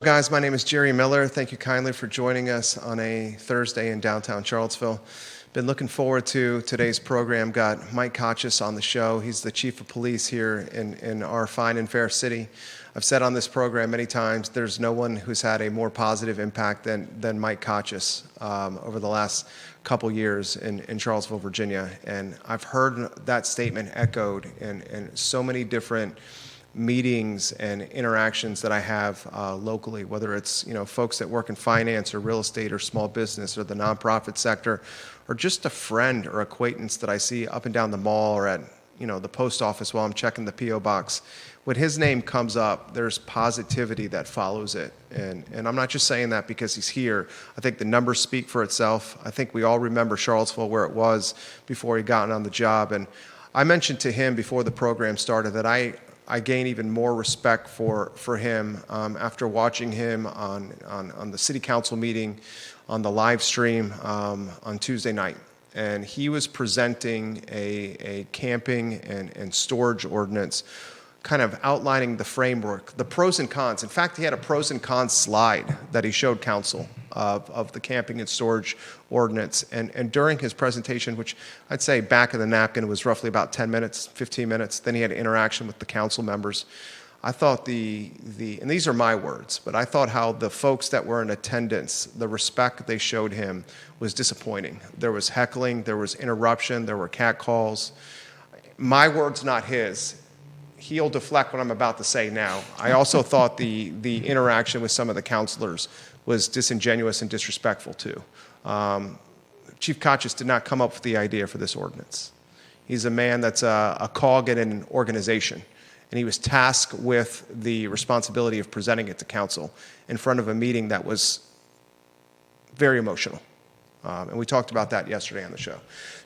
Guys, my name is Jerry Miller. Thank you kindly for joining us on a Thursday in downtown Charlottesville. Been looking forward to today's program. Got Mike Kochis on the show. He's the chief of police here in our fine and fair city. I've said on this program many times, there's no one who's had a more positive impact than Mike Kochis over the last couple years in Charlottesville, Virginia. And I've heard that statement echoed in so many different meetings and interactions that I have locally, whether it's folks that work in finance or real estate or small business or the nonprofit sector, or just a friend or acquaintance that I see up and down the mall or at the post office while I'm checking the P.O. box. When his name comes up, there's positivity that follows it. And I'm not just saying that because he's here. I think the numbers speak for itself. I think we all remember Charlottesville where it was before he got on the job. And I mentioned to him before the program started that I gain even more respect for him after watching him on the city council meeting, on the live stream on Tuesday night. And he was presenting a camping and storage ordinance, kind of outlining the framework, the pros and cons. In fact, he had a pros and cons slide that he showed council of the camping and storage ordinance. And during his presentation, which I'd say back of the napkin was roughly about 10 minutes, 15 minutes, then he had interaction with the council members. I thought and these are my words, but I thought how the folks that were in attendance, the respect they showed him was disappointing. There was heckling, there was interruption, there were catcalls. My words, not his. He'll deflect what I'm about to say now. I also thought the interaction with some of the counselors was disingenuous and disrespectful too. Chief Kochis did not come up with the idea for this ordinance. He's a man that's a cog in an organization, and he was tasked with the responsibility of presenting it to council in front of a meeting that was very emotional. And we talked about that yesterday on the show.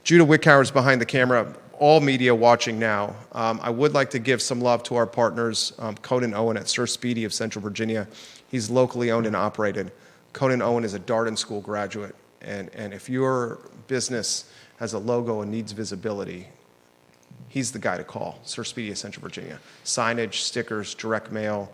Judah Wickhauer is behind the camera. All media watching now. I would like to give some love to our partners, Conan Owen at Sir Speedy of Central Virginia. He's locally owned and operated. Conan Owen is a Darden School graduate, and if your business has a logo and needs visibility, he's the guy to call, Sir Speedy of Central Virginia. Signage, stickers, direct mail,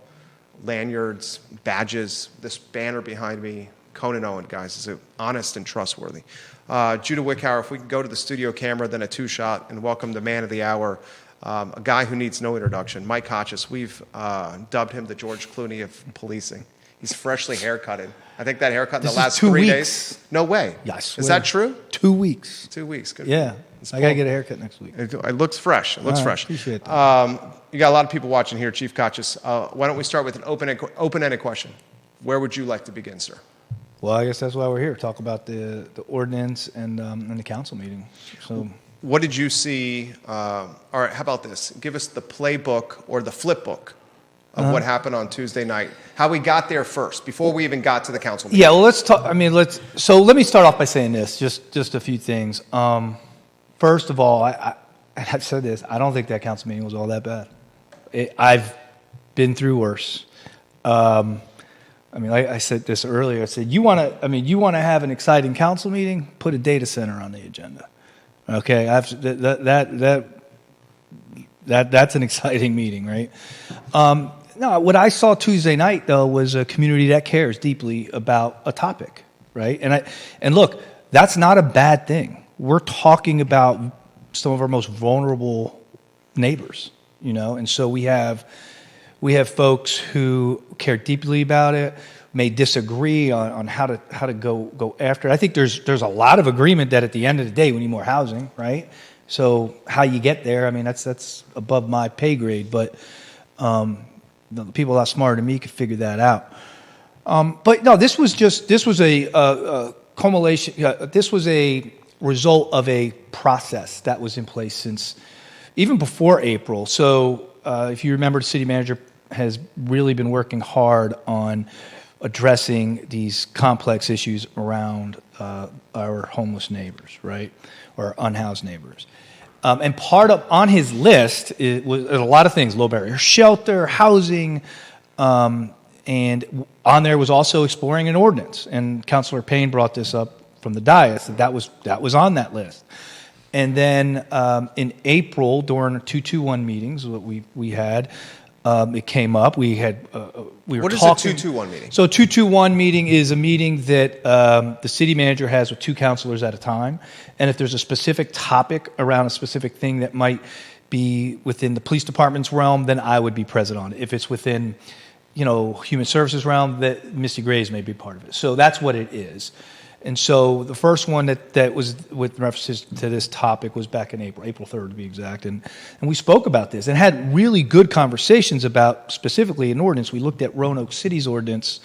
lanyards, badges, this banner behind me. Conan Owen, guys, is honest and trustworthy. Judah Wickhauer, if we can go to the studio camera, then a two-shot, and welcome the man of the hour, a guy who needs no introduction, Mike Kochis. We've dubbed him the George Clooney of policing. He's freshly haircutted. I think that haircut in the last 3 days. No way. Yes. Is that true? 2 weeks. 2 weeks. Good. Yeah. I got to get a haircut next week. It looks fresh. It looks fresh. Appreciate that. You got a lot of people watching here, Chief Kochis. Why don't we start with an open-ended question? Where would you like to begin, sir? Well, I guess that's why we're here, talk about the ordinance and the council meeting. So, what did you see? All right, how about this? Give us the playbook or the flip book of what happened on Tuesday night. How we got there first, before we even got to the council meeting. Yeah, well, let's talk. So let me start off by saying this, just a few things. First of all, I've said this. I don't think that council meeting was all that bad. I've been through worse. I said this earlier. I said, you want to have an exciting council meeting? Put a data center on the agenda. Okay, that's an exciting meeting, right? No, what I saw Tuesday night though was a community that cares deeply about a topic, right? And look, that's not a bad thing. We're talking about some of our most vulnerable neighbors, and so we have folks who care deeply about it, may disagree on how to go after it. I think there's a lot of agreement that at the end of the day we need more housing, right? So how you get there, that's above my pay grade, but the people a lot smarter than me could figure that out. But no, this was a culmination. This was a result of a process that was in place since even before April. So if you remember, the city manager has really been working hard on addressing these complex issues around our homeless neighbors, right, or unhoused neighbors. And on his list was a lot of things: low barrier shelter, housing, and on there was also exploring an ordinance. And Councilor Payne brought this up from the dais that was on that list. And then in April, during 221 meetings that we had, It came up. We were What is talking. a 221 meeting? So 221 meeting is a meeting that the city manager has with 2 councilors at a time. And if there's a specific topic around a specific thing that might be within the police department's realm, then I would be present on it. If it's within, human services realm, that Misty Graves may be part of it. So that's what it is. And so the first one that was with references to this topic was back in April 3rd to be exact. And we spoke about this and had really good conversations about specifically an ordinance. We looked at Roanoke City's ordinance,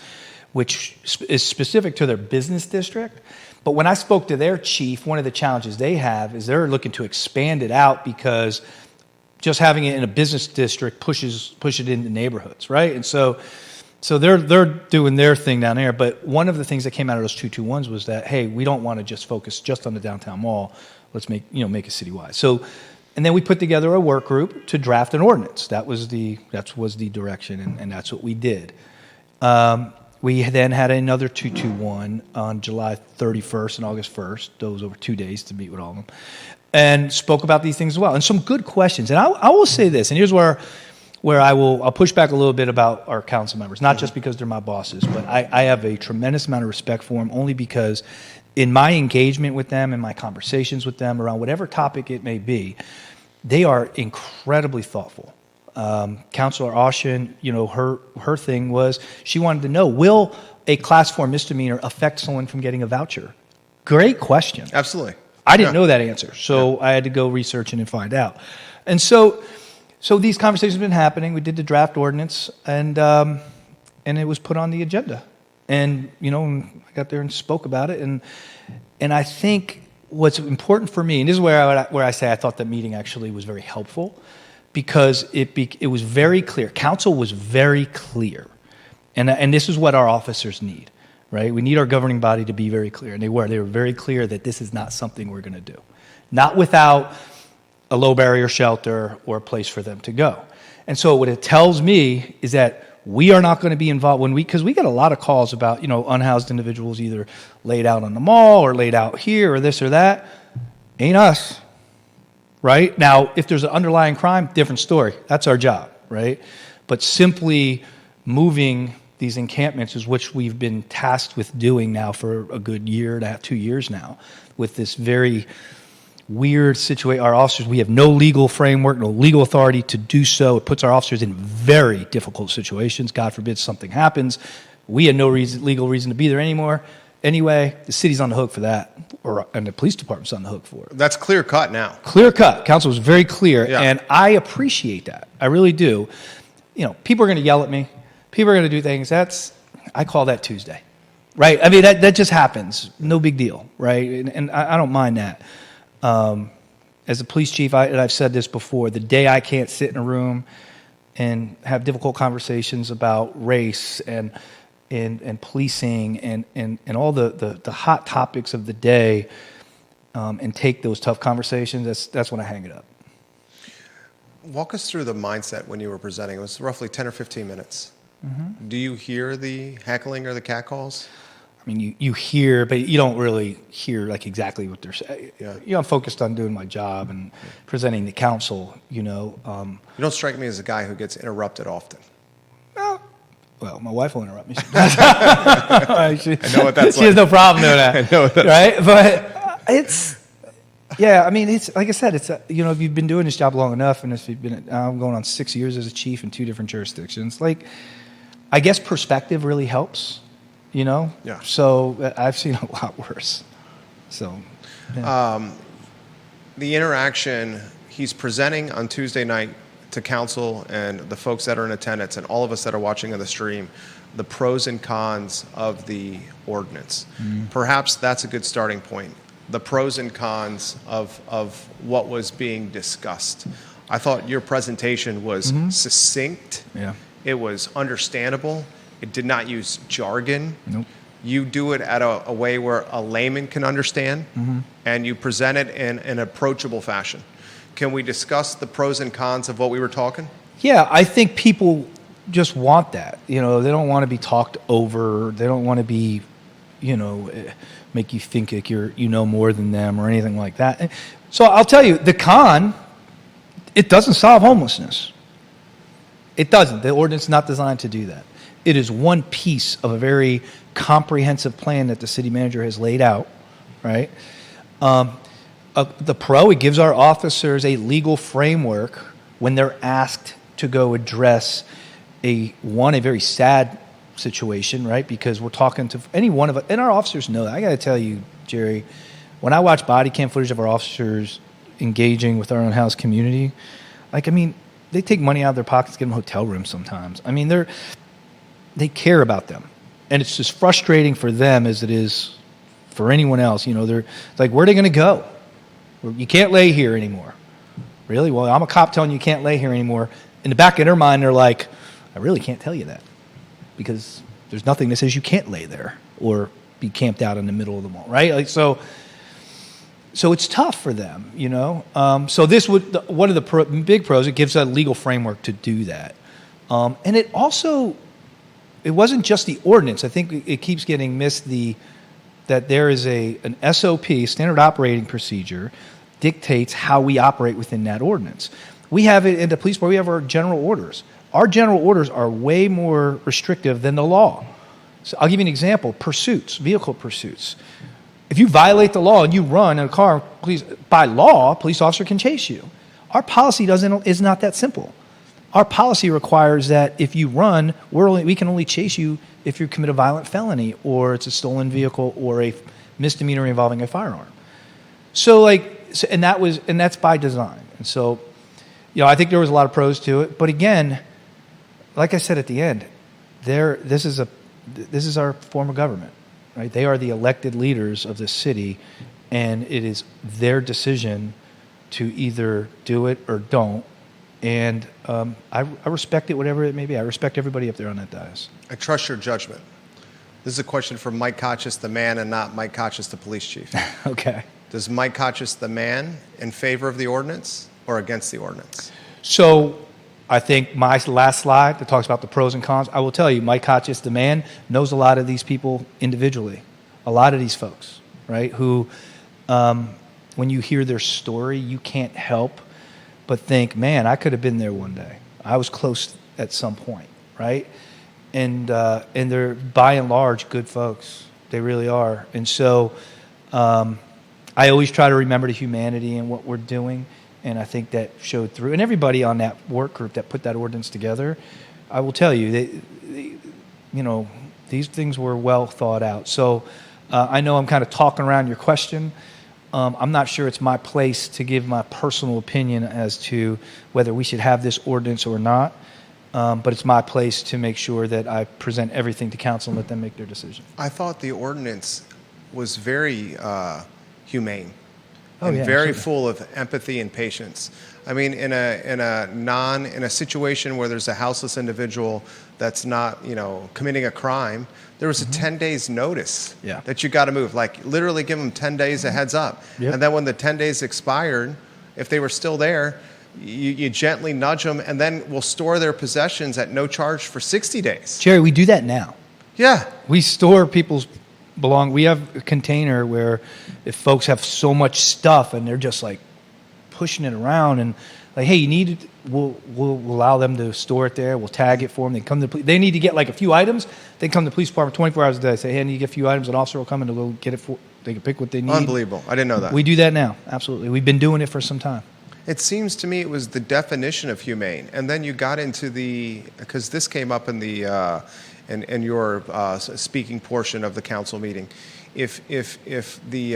which is specific to their business district. But when I spoke to their chief, one of the challenges they have is they're looking to expand it out because just having it in a business district push it into neighborhoods, right? And so they're doing their thing down there. But one of the things that came out of those 221s was that, hey, we don't want to just focus just on the downtown mall. Let's make it citywide. So, and then we put together a work group to draft an ordinance. That was the direction, and that's what we did. We then had another 221 on July 31st and August 1st. Those over 2 days to meet with all of them, and spoke about these things as well. And some good questions. And I will say this, and here's where I'll push back a little bit about our council members, not just because they're my bosses, but I have a tremendous amount of respect for them only because in my engagement with them and my conversations with them around whatever topic it may be, they are incredibly thoughtful. Councilor Aushin, her thing was she wanted to know, will a class 4 misdemeanor affect someone from getting a voucher? Great question. Absolutely. I didn't know that answer, so I had to go research and find out. And so these conversations have been happening. We did the draft ordinance, and it was put on the agenda. And I got there and spoke about it. And I think what's important for me, and this is where I say I thought the meeting actually was very helpful, because it was very clear. Council was very clear, and this is what our officers need, right? We need our governing body to be very clear, and they were very clear that this is not something we're going to do, not without a low barrier shelter or a place for them to go. And so what it tells me is that we are not going to be involved because we get a lot of calls about, unhoused individuals either laid out on the mall or laid out here or this or that. Ain't us, right? Now, if there's an underlying crime, different story. That's our job, right? But simply moving these encampments is which we've been tasked with doing now for a good year and a half, 2 years now, with this very weird situation. Our officers, we have no legal framework, no legal authority to do so. It puts our officers in very difficult situations. God forbid something happens. We had no legal reason to be there anymore. Anyway, the city's on the hook for that, and the police department's on the hook for it. That's clear cut now. Clear cut. Council was very clear, Yeah. and I appreciate that. I really do. People are going to yell at me. People are going to do things. I call that Tuesday, right? I mean, that just happens. No big deal, right? And I don't mind that. As a police chief, and I've said this before, the day I can't sit in a room and have difficult conversations about race and policing and all the hot topics of the day, and take those tough conversations, that's when I hang it up. Walk us through the mindset when you were presenting. It was roughly 10 or 15 minutes. Mm-hmm. Do you hear the heckling or the catcalls? I mean, you hear, but you don't really hear like exactly what they're saying. Yeah. I'm focused on doing my job and presenting the council. You don't strike me as a guy who gets interrupted often. Well, my wife will interrupt me sometimes. I know what that's she has no problem doing that. I know what that's right? But it's like I said, it's if you've been doing this job long enough, and if you've been, I'm going on 6 years as a chief in 2 different jurisdictions. Like, I guess perspective really helps. Yeah. So I've seen a lot worse. So, yeah. The interaction he's presenting on Tuesday night to council and the folks that are in attendance and all of us that are watching on the stream, the pros and cons of the ordinance. Mm-hmm. Perhaps that's a good starting point. The pros and cons of what was being discussed. I thought your presentation was succinct. Yeah. It was understandable. It did not use jargon. Nope. You do it at a way where a layman can understand, and you present it in an approachable fashion. Can we discuss the pros and cons of what we were talking? Yeah, I think people just want that. They don't want to be talked over. They don't want to be, make you think like you know more than them or anything like that. So I'll tell you, the con, it doesn't solve homelessness. It doesn't. The ordinance is not designed to do that. It is one piece of a very comprehensive plan that the city manager has laid out, right? The pro, it gives our officers a legal framework when they're asked to go address a very sad situation, right? Because we're talking to any one of us, and our officers know that. I got to tell you, Jerry, when I watch body cam footage of our officers engaging with our unhoused community, they take money out of their pockets, give them hotel rooms sometimes. They care about them. And it's as frustrating for them as it is for anyone else. They're like, where are they going to go? You can't lay here anymore. Really? Well, I'm a cop telling you can't lay here anymore. In the back of their mind, they're like, I really can't tell you that because there's nothing that says you can't lay there or be camped out in the middle of the mall, right? So it's tough for them, So this one of the big pros, it gives a legal framework to do that. And it wasn't just the ordinance. I think it keeps getting missed that there is an SOP, standard operating procedure, dictates how we operate within that ordinance. We have it in the police board. We have our general orders. Our general orders are way more restrictive than the law. So I'll give you an example. Vehicle pursuits. If you violate the law and you run in a car, by law, a police officer can chase you. Our policy is not that simple. Our policy requires that if you run, we can only chase you if you commit a violent felony or it's a stolen vehicle or a misdemeanor involving a firearm. And that's by design. And so, I think there was a lot of pros to it. But again, like I said at the end, this is our form of government, right? They are the elected leaders of the city, and it is their decision to either do it or don't. And I respect it, whatever it may be. I respect everybody up there on that dais. I trust your judgment. This is a question for Mike Kochis, the man, and not Mike Kochis, the police chief. Okay. Does Mike Kochis, the man, in favor of the ordinance or against the ordinance? So I think my last slide that talks about the pros and cons, I will tell you, Mike Kochis, the man, knows a lot of these people individually, a lot of these folks, right, who when you hear their story, you can't help but think, man, I could have been there one day. I was close at some point, right? And they're, by and large, good folks. They really are. And so I always try to remember the humanity in what we're doing, and I think that showed through. And everybody on that work group that put that ordinance together, I will tell you, these things were well thought out. So I know I'm kind of talking around your question. I'm not sure it's my place to give my personal opinion as to whether we should have this ordinance or not, but it's my place to make sure that I present everything to council and let them make their decision. I thought the ordinance was very humane Oh, and yeah, very absolutely. full of empathy and patience. I mean, in a situation where there's a houseless individual that's not, committing a crime, there was a 10 days notice Yeah. that you got to move. Like literally give them 10 days a heads up. Yep. And then when the 10 days expired, if they were still there, you gently nudge them, and then we'll store their possessions at no charge for 60 days. Jerry, we do that now. Yeah. We store people's we have a container where if folks have so much stuff and they're just like pushing it around and like, hey, you need it, we'll allow them to store it there. We'll tag it for them. They come to they need to get like a few items. They come to the police department 24 hours a day. Say, hey, I need to get a few items. An officer will come and they'll get it for. They can pick what they need. Unbelievable. I didn't know that. We do that now. Absolutely. We've been doing it for some time. It seems to me it was the definition of humane, and then you got into because this came up in the in your speaking portion of the council meeting. If the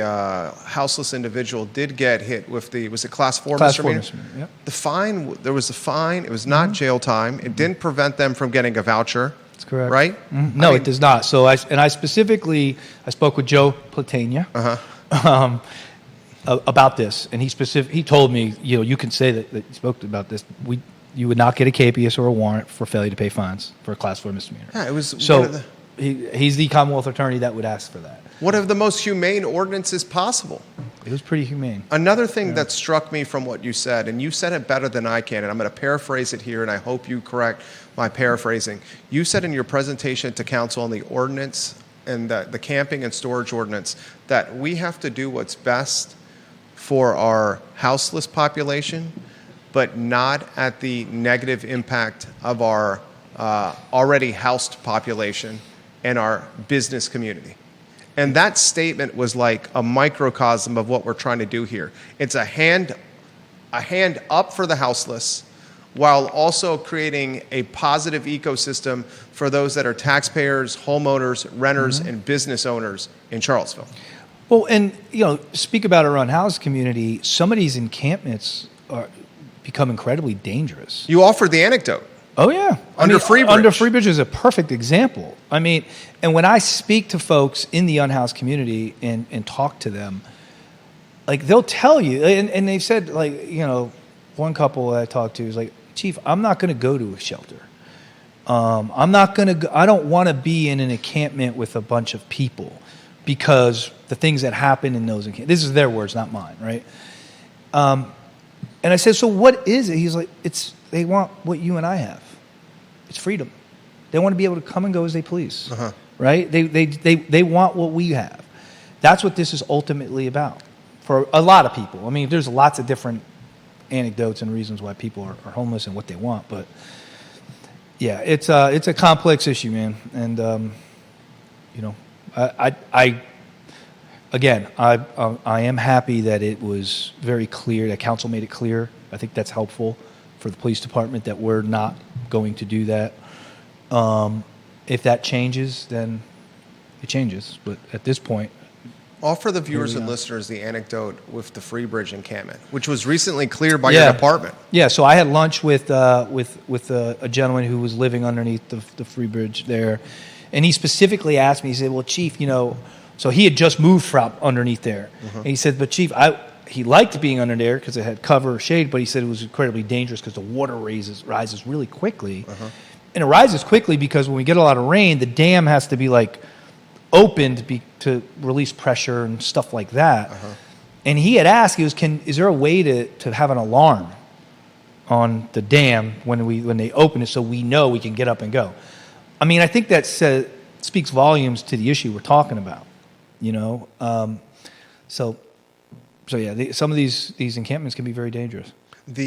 houseless individual did get hit with was it class 4 misdemeanor? Yep. The fine, there was a fine. It was not jail time. It didn't prevent them from getting a voucher. That's correct. Right? Mm-hmm. No, it does not. So I spoke with Joe Platania. About this, and he told me, you can say that you spoke about this. You would not get a capias or a warrant for failure to pay fines for a class 4 misdemeanor. Yeah, it was so. He's the Commonwealth attorney that would ask for that. One of the most humane ordinances possible. It was pretty humane. Another thing that struck me from what you said, and you said it better than I can, and I'm going to paraphrase it here, and I hope you correct my paraphrasing. You said in your presentation to council on the ordinance and the camping and storage ordinance that we have to do what's best for our houseless population, but not at the negative impact of our already housed population and our business community. And that statement was like a microcosm of what we're trying to do here. It's a hand up for the houseless, while also creating a positive ecosystem for those that are taxpayers, homeowners, renters, and business owners in Charlottesville. Well, and speak about our unhoused community. Some of these encampments become incredibly dangerous. You offered the anecdote. Oh yeah, Under Freebridge. Under Freebridge is a perfect example. I mean, and when I speak to folks in the unhoused community and talk to them, like they'll tell you, and they've said, like, one couple I talked to is like, Chief, I'm not going to go to a shelter. I'm not going to. I don't want to be in an encampment with a bunch of people because the things that happen in those encampments. This is their words, not mine, right? And I said, so what is it? He's like, they want what you and I have. It's freedom. They want to be able to come and go as they please, right? They want what we have. That's what this is ultimately about for a lot of people. I mean, there's lots of different anecdotes and reasons why people are homeless and what they want, but yeah, it's a complex issue, man. And I am happy that it was very clear, that council made it clear. I think that's helpful for the police department that we're not going to do that. If that changes, then it changes. But at this point, offer the viewers and listeners the anecdote with the Freebridge encampment, which was recently cleared by your department. Yeah, so I had lunch with a gentleman who was living underneath the Freebridge there, and he specifically asked me. He said, "Well, Chief, so he had just moved from underneath there, and he said, but Chief, he liked being under there because it had cover or shade, but he said it was incredibly dangerous because the water rises really quickly, and it rises quickly because when we get a lot of rain, the dam has to be like opened to release pressure and stuff like that." And he had asked, is there a way to have an alarm on the dam when they open it so we know we can get up and go? I mean, I think that speaks volumes to the issue we're talking about, So yeah, some of these encampments can be very dangerous. How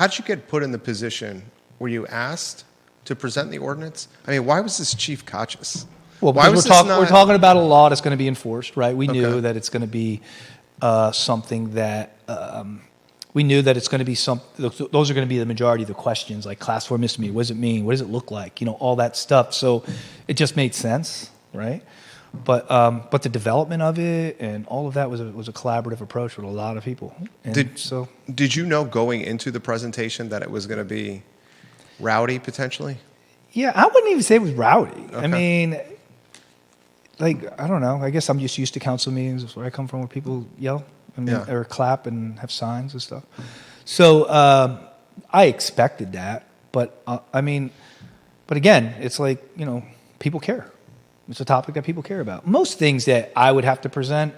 did you get put in the position? Were you asked to present the ordinance? I mean, why was this Chief Kochis? Well, because we're talking about a law that's going to be enforced, right? We knew that it's going to be something that we knew that it's going to be those are going to be the majority of the questions, like class 4 misdemeanor. What does it mean? What does it look like? All that stuff. So it just made sense, right? But the development of it and all of that was a collaborative approach with a lot of people. And did you know going into the presentation that it was going to be rowdy potentially? Yeah, I wouldn't even say it was rowdy. Okay. I mean, I don't know. I guess I'm just used to council meetings where I come from, where people yell or clap and have signs and stuff. So I expected that, but again, it's like people care. It's a topic that people care about. Most things that I would have to present,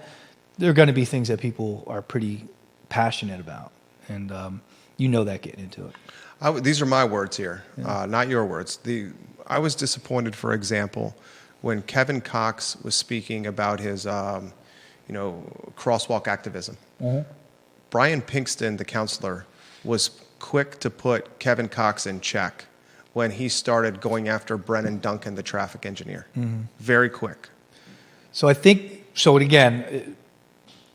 they're going to be things that people are pretty passionate about, and that getting into it. These are my words here, not your words. I was disappointed, for example, when Kevin Cox was speaking about his, crosswalk activism. Brian Pinkston, the counselor, was quick to put Kevin Cox in check when he started going after Brennan Duncan, the traffic engineer. Very quick. So I think, again...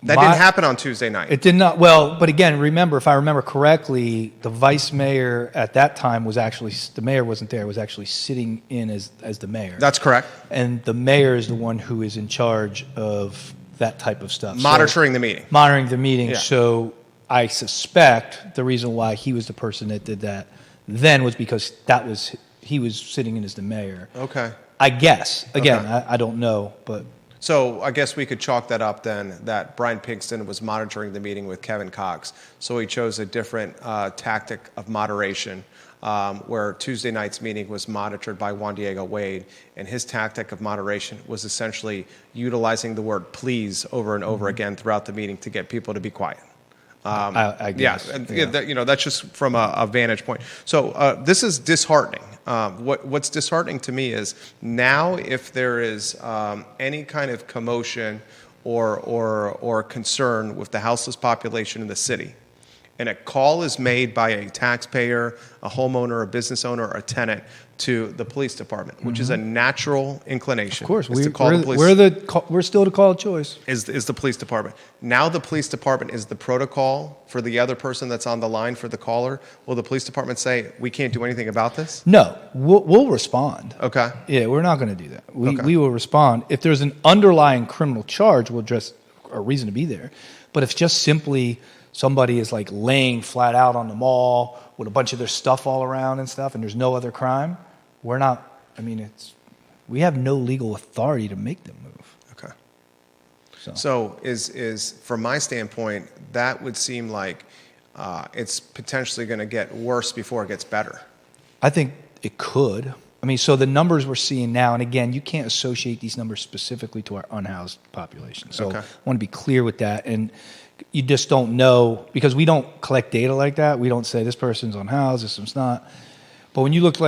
That didn't happen on Tuesday night. It did not. Well, but again, if I remember correctly, the vice mayor at that time the mayor wasn't there, was actually sitting in as the mayor. That's correct. And the mayor is the one who is in charge of that type of stuff. Monitoring the meeting. Monitoring the meeting. Yeah. So I suspect the reason why he was the person that did that then was because he was sitting in as the mayor. Okay. I guess. Again, I don't know, but... So I guess we could chalk that up then, that Brian Pinkston was monitoring the meeting with Kevin Cox. So he chose a different tactic of moderation, where Tuesday night's meeting was monitored by Juan Diego Wade, and his tactic of moderation was essentially utilizing the word please over and over again throughout the meeting to get people to be quiet. I guess. That's just from a vantage point. So this is disheartening. What's disheartening to me is now if there is any kind of commotion or concern with the houseless population in the city, and a call is made by a taxpayer, a homeowner, a business owner, or a tenant to the police department, which is a natural inclination. Of course, is to call the police, we're still the call of choice. is the police department. Now the police department is the protocol for the other person that's on the line for the caller. Will the police department say, we can't do anything about this? No, we'll respond. Okay. Yeah, we're not going to do that. Okay. We will respond. If there's an underlying criminal charge, we'll address a reason to be there. But if just simply somebody is like laying flat out on the mall with a bunch of their stuff all around and stuff, and there's no other crime, we're not, we have no legal authority to make them move. Okay. So is from my standpoint, that would seem like it's potentially going to get worse before it gets better. I think it could. So the numbers we're seeing now, and again, you can't associate these numbers specifically to our unhoused population. So Okay. I want to be clear with that. And you just don't know, because we don't collect data like that. We don't say this person's unhoused, this one's not. But when you look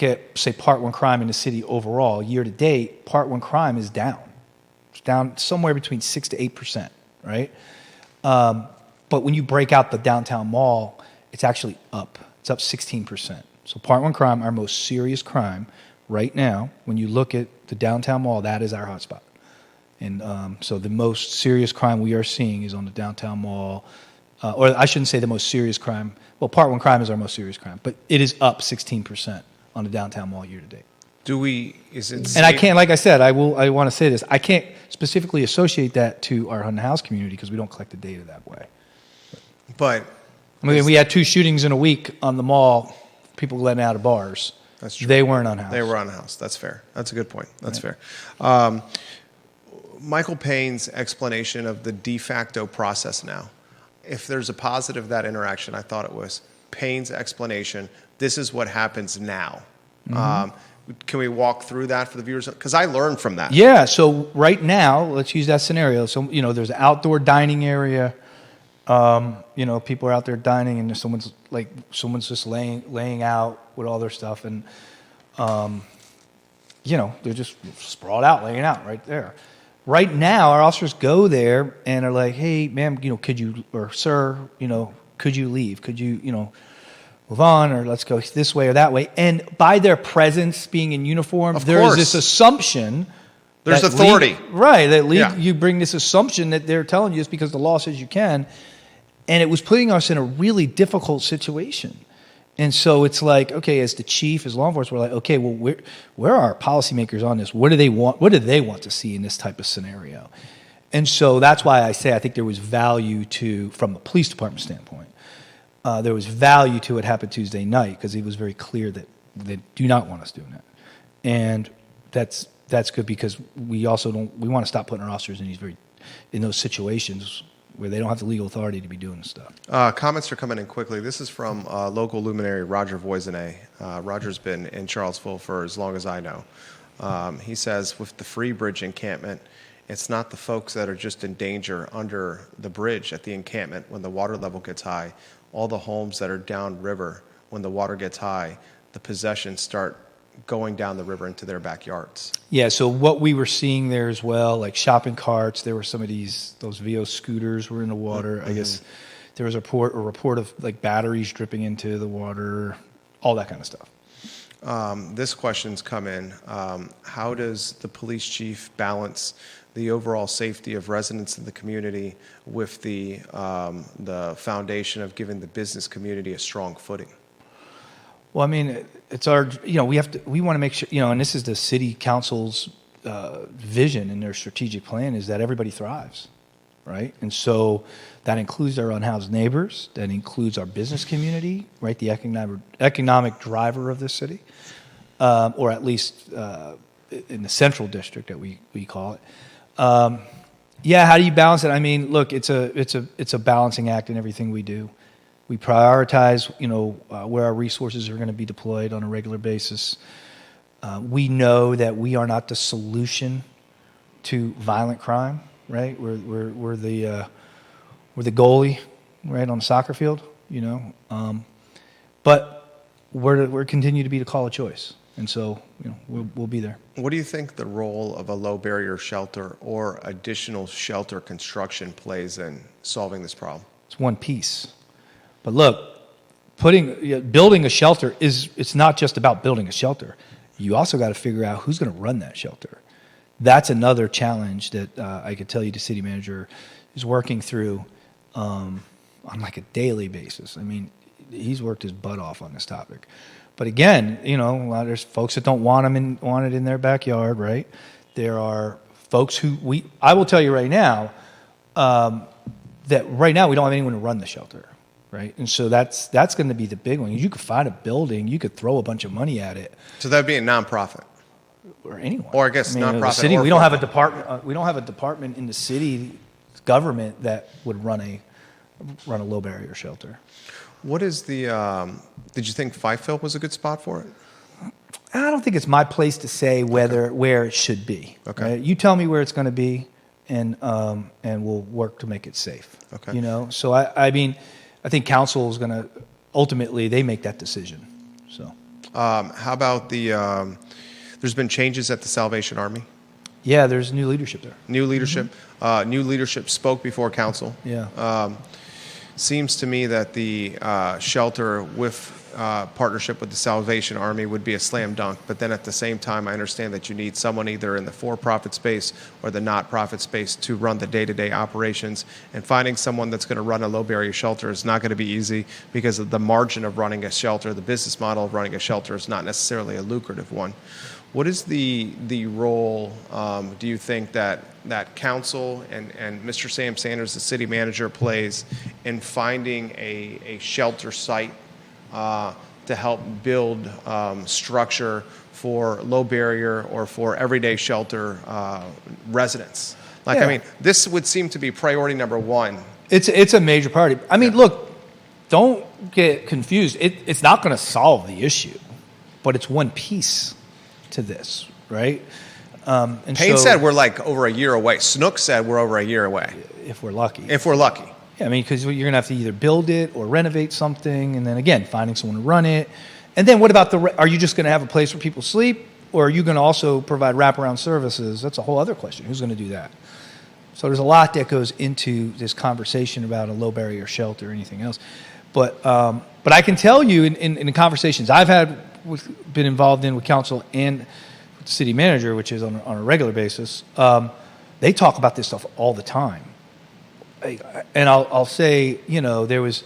at, say, Part 1 crime in the city overall, year to date, Part 1 crime is down. It's down somewhere between 6 to 8%, right? But when you break out the downtown mall, it's actually up. It's up 16%. So Part 1 crime, our most serious crime right now, when you look at the downtown mall, that is our hotspot. And so the most serious crime we are seeing is on the downtown mall, or I shouldn't say the most serious crime. Well, Part 1 crime is our most serious crime, but it is up 16% on the downtown mall year to date. And I can't, like I said, I want to say this, I can't specifically associate that to our unhoused community because we don't collect the data that way. But we had 2 shootings in a week on the mall, people letting out of bars. That's true. They weren't unhoused. They were unhoused. That's fair. That's a good point. That's fair. Michael Payne's explanation of the de facto process now. If there's a positive of that interaction, I thought it was Payne's explanation. This is what happens now. Can we walk through that for the viewers? Because I learned from that. Yeah. So right now, let's use that scenario. So there's an outdoor dining area. People are out there dining, and someone's just laying out with all their stuff, and they're just sprawled out, laying out right there. Right now, our officers go there and are like, "Hey, ma'am, could you, or sir, could you leave? Could you, move on, or let's go this way or that way?" And by their presence, being in uniform, there's this assumption. There's authority. You bring this assumption that they're telling you it's because the law says you can. And it was putting us in a really difficult situation. And so it's like, okay, as the chief, as law enforcement, we're like, okay, well, where are our policymakers on this? What do they want? What do they want to see in this type of scenario? And so that's why I say I think there was value from the police department standpoint. There was value to what happened Tuesday night because it was very clear that they do not want us doing that. And that's good because we want to stop putting our officers in those situations where they don't have the legal authority to be doing this stuff. Comments are coming in quickly. This is from local luminary Roger Voisinay. Roger's been in Charlottesville for as long as I know. He says, with the Free Bridge encampment, it's not the folks that are just in danger under the bridge at the encampment when the water level gets high. All the homes that are downriver, when the water gets high, the possessions start going down the river into their backyards. Yeah, so what we were seeing there as well, like shopping carts, there were some of those VO scooters were in the water. Mm-hmm. I guess there was a report of like batteries dripping into the water, all that kind of stuff. This question's come in. How does the police chief balance the overall safety of residents in the community with the foundation of giving the business community a strong footing? Well, it's our, we want to make sure, and this is the city council's vision in their strategic plan is that everybody thrives, right? And so that includes our unhoused neighbors, that includes our business community, right? The economic driver of this city, or at least in the central district that we call it. How do you balance it? Look, it's a balancing act in everything we do. We prioritize, where our resources are going to be deployed on a regular basis. We know that we are not the solution to violent crime, right? We're the goalie, right, on the soccer field, but we're continue to be the call of choice, and so we'll be there. What do you think the role of a low barrier shelter or additional shelter construction plays in solving this problem? It's one piece. But look, building a shelter it's not just about building a shelter. You also got to figure out who's going to run that shelter. That's another challenge that I could tell you the city manager is working through on like a daily basis. I mean, he's worked his butt off on this topic. But again, there's folks that don't want it in their backyard, right? There are folks I will tell you right now, that right now we don't have anyone to run the shelter, right? And so that's going to be the big one. You could find a building, you could throw a bunch of money at it. So that'd be a nonprofit. Or anyone. Or I guess nonprofit. The city, we don't have a department. We don't have a department in the city government that would run a low barrier shelter. What is the? Did you think CVille was a good spot for it? I don't think it's my place to say where it should be. Okay. Right? You tell me where it's going to be, and we'll work to make it safe. Okay. So I mean, I think council is going to ultimately they make that decision. So. How about the? There's been changes at the Salvation Army. Yeah, there's new leadership there. New leadership. New leadership spoke before council. Yeah. Seems to me that the shelter with partnership with the Salvation Army would be a slam dunk. But then at the same time, I understand that you need someone either in the for-profit space or the not-profit space to run the day-to-day operations. And finding someone that's going to run a low-barrier shelter is not going to be easy because of the margin of running a shelter. The business model of running a shelter is not necessarily a lucrative one. What is the role, do you think, that council and Mr. Sam Sanders, the city manager, plays in finding a shelter site to help build structure for low barrier or for everyday shelter residents? Yeah. I mean, this would seem to be priority number one. It's a major priority. I mean, look, don't get confused. It's not going to solve the issue, but it's one piece to this, right? And Payne said we're like over a year away. Snook said we're over a year away. If we're lucky. If we're lucky. Yeah, I mean, because you're going to have to either build it or renovate something, and then again, finding someone to run it. And then what about are you just going to have a place where people sleep, or are you going to also provide wraparound services? That's a whole other question. Who's going to do that? So there's a lot that goes into this conversation about a low barrier shelter or anything else. But I can tell you in the conversations I've had been involved in with council and with the city manager, which is on a regular basis, they talk about this stuff all the time. And I'll say, there was,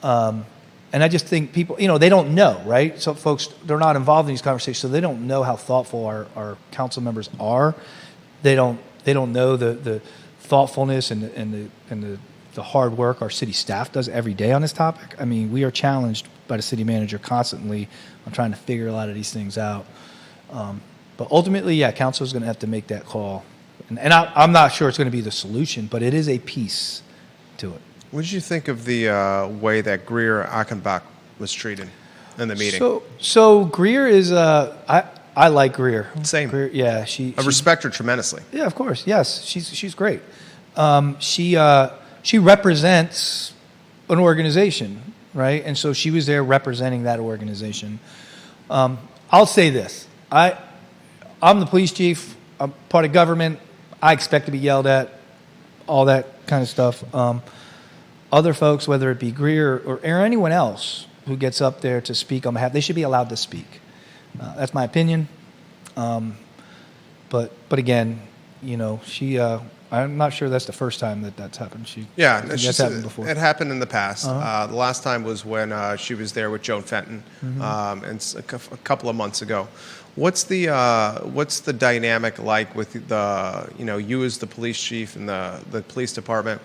and I just think people, they don't know, right? So folks, they're not involved in these conversations, so they don't know how thoughtful our council members are. They don't know the thoughtfulness and the hard work our city staff does every day on this topic. I mean, we are challenged by the city manager constantly on trying to figure a lot of these things out. But ultimately, yeah, council is going to have to make that call. And I'm not sure it's going to be the solution, but it is a piece to it. What did you think of the way that Greer Achenbach was treated in the meeting? So Greer is, I like Greer. Same. Greer, yeah, I respect her tremendously. Yeah, of course. Yes, she's great. She represents an organization, right? And so she was there representing that organization. I'll say this: I'm the police chief. I'm part of government. I expect to be yelled at, all that kind of stuff. Other folks, whether it be Greer or anyone else who gets up there to speak on behalf, they should be allowed to speak. That's my opinion. But again, she. I'm not sure that's the first time that's happened. That's happened before. It happened in the past. Uh-huh. The last time was when she was there with Joan Fenton, and a couple of months ago. What's the dynamic like with you as the police chief and the police department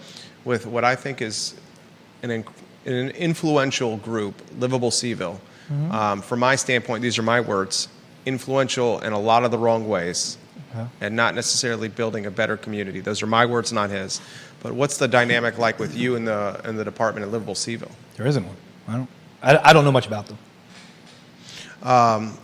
with what I think is an influential group, Livable CVille? From my standpoint, these are my words: influential in a lot of the wrong ways. And not necessarily building a better community. Those are my words, not his. But what's the dynamic like with you and the department at Livable CVille? There isn't one. I don't know much about them. I'm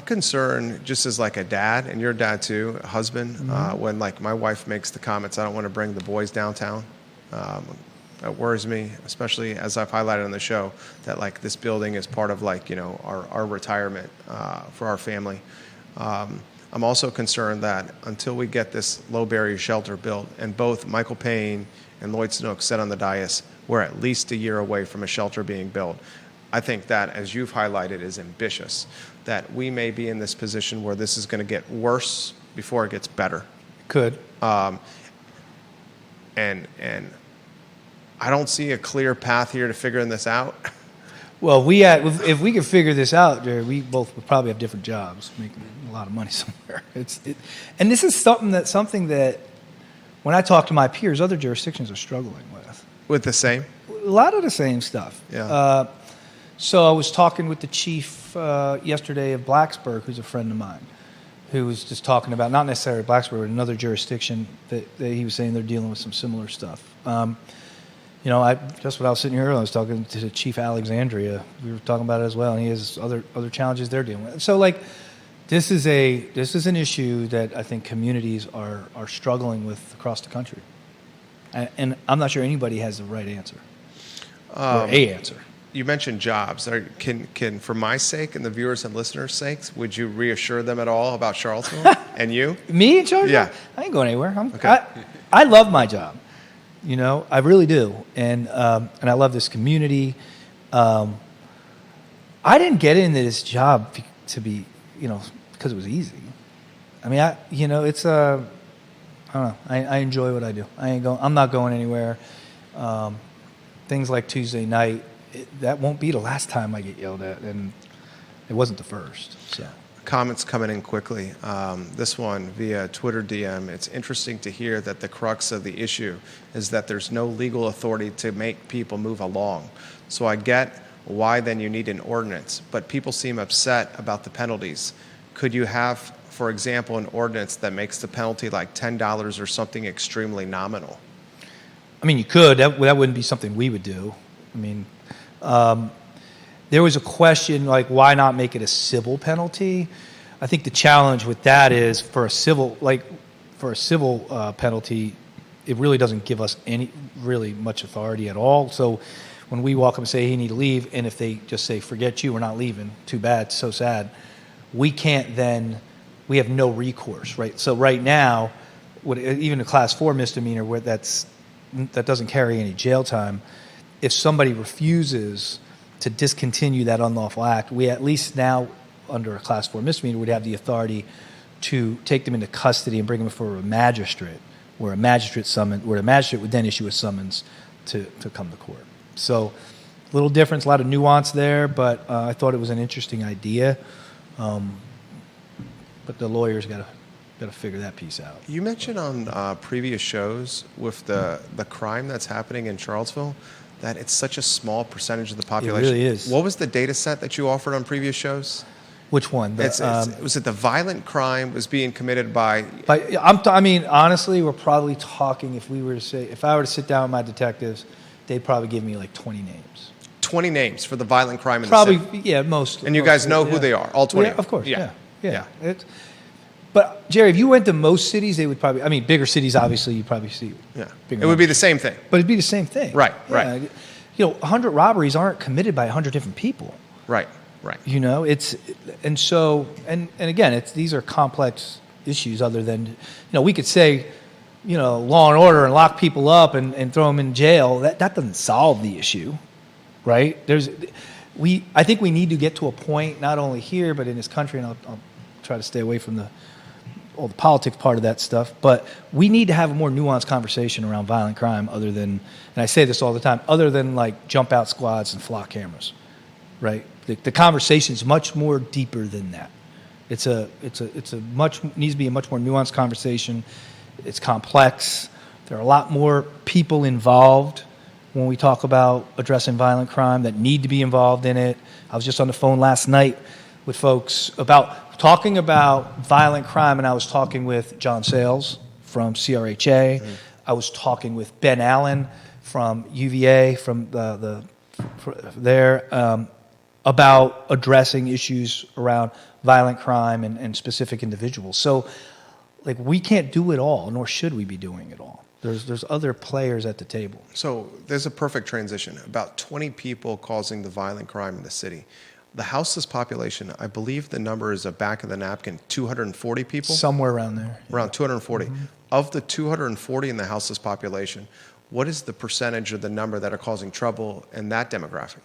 concerned, just as like a dad, and you're a dad too, a husband, when like my wife makes the comments, I don't want to bring the boys downtown. That worries me, especially as I've highlighted on the show, that like this building is part of like, our retirement for our family. I'm also concerned that until we get this low barrier shelter built, and both Michael Payne and Lloyd Snook said on the dais, we're at least a year away from a shelter being built. I think that, as you've highlighted, is ambitious, that we may be in this position where this is going to get worse before it gets better. Could. And I don't see a clear path here to figuring this out. Well, if we could figure this out, Jerry, we both would probably have different jobs, making a lot of money somewhere. And this is something that when I talk to my peers, other jurisdictions are struggling with. With the same? A lot of the same stuff. Yeah. So I was talking with the chief yesterday of Blacksburg, who's a friend of mine, who was just talking about, not necessarily Blacksburg, but another jurisdiction that he was saying they're dealing with some similar stuff. Just when I was sitting here earlier, I was talking to Chief Alexandria. We were talking about it as well, and he has other challenges they're dealing with. So, this is an issue that I think communities are struggling with across the country, and I'm not sure anybody has the right answer or a answer. You mentioned jobs. Can for my sake and the viewers and listeners' sakes, would you reassure them at all about Charlottesville and you? Me in Charlottesville? Yeah. I ain't going anywhere. Okay. I love my job. I really do, and I love this community. I didn't get into this job to be, because it was easy. I mean, it's I don't know. I enjoy what I do. I'm not going anywhere. Things like Tuesday night, that won't be the last time I get yelled at, and it wasn't the first. So. Comments coming in quickly. This one via Twitter DM. It's interesting to hear that the crux of the issue is that there's no legal authority to make people move along. So I get why then you need an ordinance, but people seem upset about the penalties. Could you have, for example, an ordinance that makes the penalty like $10 or something extremely nominal? I mean, you could. That wouldn't be something we would do. I mean, there was a question like, why not make it a civil penalty? I think the challenge with that is for a civil penalty, it really doesn't give us really much authority at all. So when we walk up and say, hey, you need to leave, and if they just say, forget you, we're not leaving, too bad, so sad, we have no recourse, right? So right now, even a class 4 misdemeanor where that doesn't carry any jail time, if somebody refuses to discontinue that unlawful act, we at least now, under a class 4 misdemeanor, would have the authority to take them into custody and bring them before a magistrate, where a magistrate would then issue a summons to come to court. So, a little difference, a lot of nuance there, but I thought it was an interesting idea. But the lawyers got to figure that piece out. You mentioned on previous shows with the crime that's happening in Charlottesville that it's such a small percentage of the population. It really is. What was the data set that you offered on previous shows? Which one? Was it the violent crime was being committed by? I mean, honestly, we're probably talking, if I were to sit down with my detectives, they'd probably give me like 20 names. 20 names for the violent crime in probably, the city? Yeah, most. And you guys know who they are, all 20? Yeah, of course, yeah. Yeah. But, Jerry, if you went to most cities, they would probably, bigger cities, obviously, you'd probably see. Yeah. It would be the same thing. But it'd be the same thing. Right. 100 robberies aren't committed by 100 different people. Right. These are complex issues other than, we could say, law and order and lock people up and throw them in jail. That doesn't solve the issue, right? I think we need to get to a point, not only here, but in this country, and I'll try to stay away from all the politics part of that stuff, but we need to have a more nuanced conversation around violent crime other than, and I say this all the time, other than like jump out squads and flock cameras, right? The conversation is much more deeper than that. Needs to be a much more nuanced conversation. It's complex. There are a lot more people involved when we talk about addressing violent crime that need to be involved in it. I was just on the phone last night with folks talking about violent crime, and I was talking with John Sales from CRHA. Mm-hmm. I was talking with Ben Allen from UVA, from there, about addressing issues around violent crime and specific individuals. So, we can't do it all, nor should we be doing it all. There's other players at the table. So there's a perfect transition. About 20 people causing the violent crime in the city. The houseless population, I believe the number is a back of the napkin, 240 people? Somewhere around there. Around 240. Mm-hmm. Of the 240 in the houseless population, what is the percentage or the number that are causing trouble in that demographic?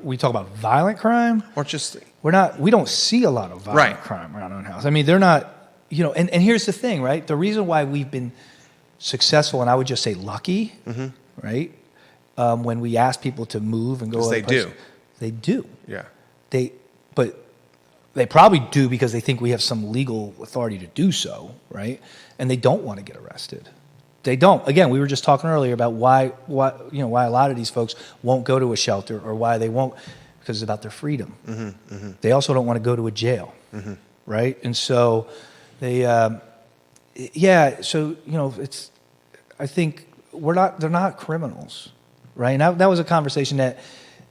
We talk about violent crime. Or just We don't see a lot of violent Right. crime around our house. I mean, they're not, and here's the thing, right? The reason why we've been successful, and I would just say lucky, right? When we ask people to move and go, 'Cause other they places, do. They do. yeah. But they probably do because they think we have some legal authority to do so, right? And they don't want to get arrested. They don't. Again, we were just talking earlier about why a lot of these folks won't go to a shelter, or why they won't, because it's about their freedom. They also don't want to go to a jail, right? And so they, it's. I think they're not criminals, right? And that was a conversation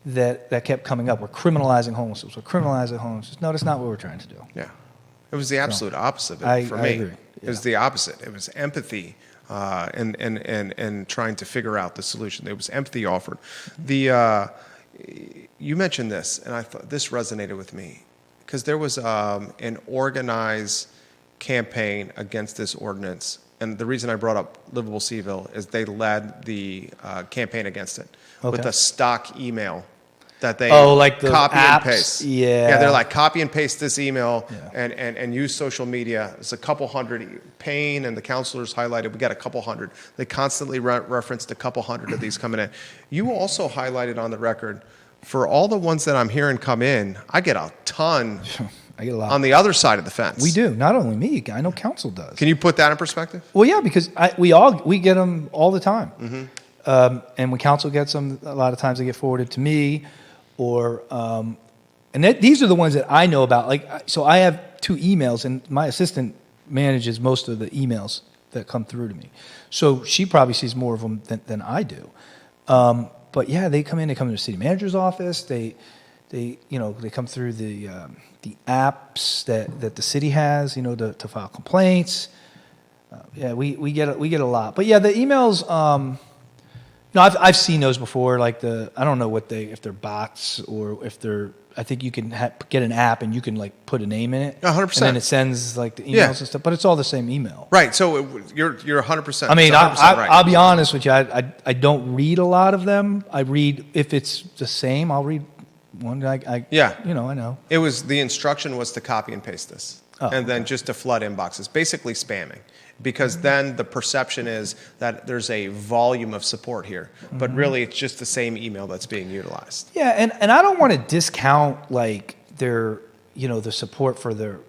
that kept coming up. We're criminalizing homelessness. We're criminalizing homelessness. No, that's not what we're trying to do. Yeah. It was the absolute opposite for me. I agree. It was the opposite. It was empathy and trying to figure out the solution. There was empathy offered. You mentioned this, and I thought this resonated with me, because there was an organized campaign against this ordinance. And the reason I brought up Livable CVille is they led the campaign against it with a stock email that they like the copy apps? and paste. Yeah. They're like, copy and paste this email and use social media. It's a couple hundred. Payne and the counselors highlighted, we got a couple hundred. They constantly referenced a couple hundred of these coming in. You also highlighted on the record, for all the ones that I'm hearing come in, I get a ton. I get a lot on the other side of the fence. We do. Not only me. I know council does. Can you put that in perspective? Well, yeah, because we get them all the time. And when council gets them, a lot of times they get forwarded to me, or these are the ones that I know about. Like, so I have 2 emails, and my assistant manages most of the emails that come through to me. So she probably sees more of them than I do. But yeah, they come in. They come to the city manager's office. They come through the apps that the city has, to file complaints. We get a lot. But yeah, the emails. I've seen those before. Like I don't know if they're bots or if they're. I think you can get an app and you can like put a name in it. 100%. And then it sends like the emails and stuff. But it's all the same email. Right. So you're 100%. I mean, right. I'll be honest with you. I don't read a lot of them. I read, if it's the same, I'll read one. I know. It was, the instruction was to copy and paste this, then just to flood inboxes, basically spamming, because then the perception is that there's a volume of support here, but really it's just the same email that's being utilized. Yeah, and I don't want to discount like their, the support for their.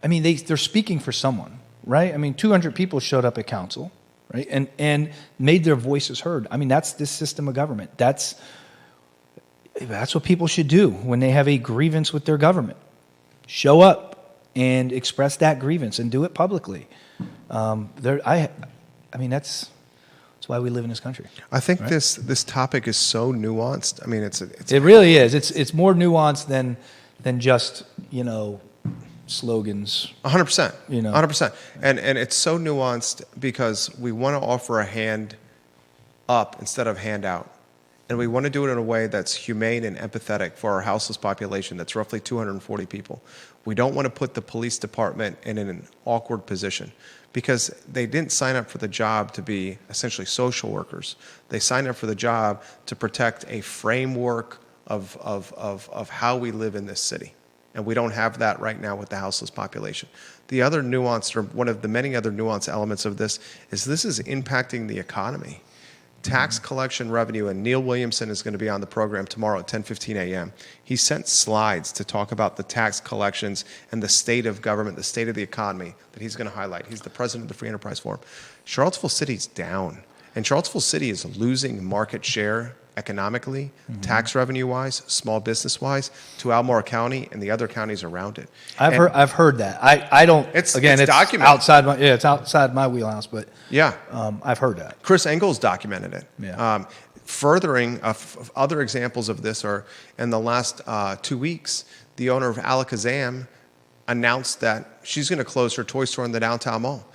I mean, they're speaking for someone, right? I mean, 200 people showed up at council, right, and made their voices heard. I mean, that's this system of government. That's what people should do when they have a grievance with their government. Show up and express that grievance and do it publicly. That's why we live in this country. I think this topic is so nuanced. I mean, it really is. It's more nuanced than just slogans. 100%. 100%. And it's so nuanced because we want to offer a hand up instead of hand out. And we want to do it in a way that's humane and empathetic for our houseless population that's roughly 240 people. We don't want to put the police department in an awkward position because they didn't sign up for the job to be essentially social workers. They signed up for the job to protect a framework of how we live in this city. And we don't have that right now with the houseless population. The other nuance, or one of the many other nuance elements of this is impacting the economy. Tax collection revenue, and Neil Williamson is going to be on the program tomorrow at 10:15 a.m. He sent slides to talk about the tax collections and the state of government, the state of the economy that he's going to highlight. He's the president of the Free Enterprise Forum. Charlottesville City's down, and Charlottesville City is losing market share economically, tax revenue-wise, small business-wise, to Albemarle County and the other counties around it. I've heard that. I don't. It's documented. It's outside my wheelhouse, but yeah, I've heard that. Chris Engels documented it. Yeah. Furthering other examples of this are in the last 2 weeks, the owner of Alakazam announced that she's going to close her toy store in the downtown mall.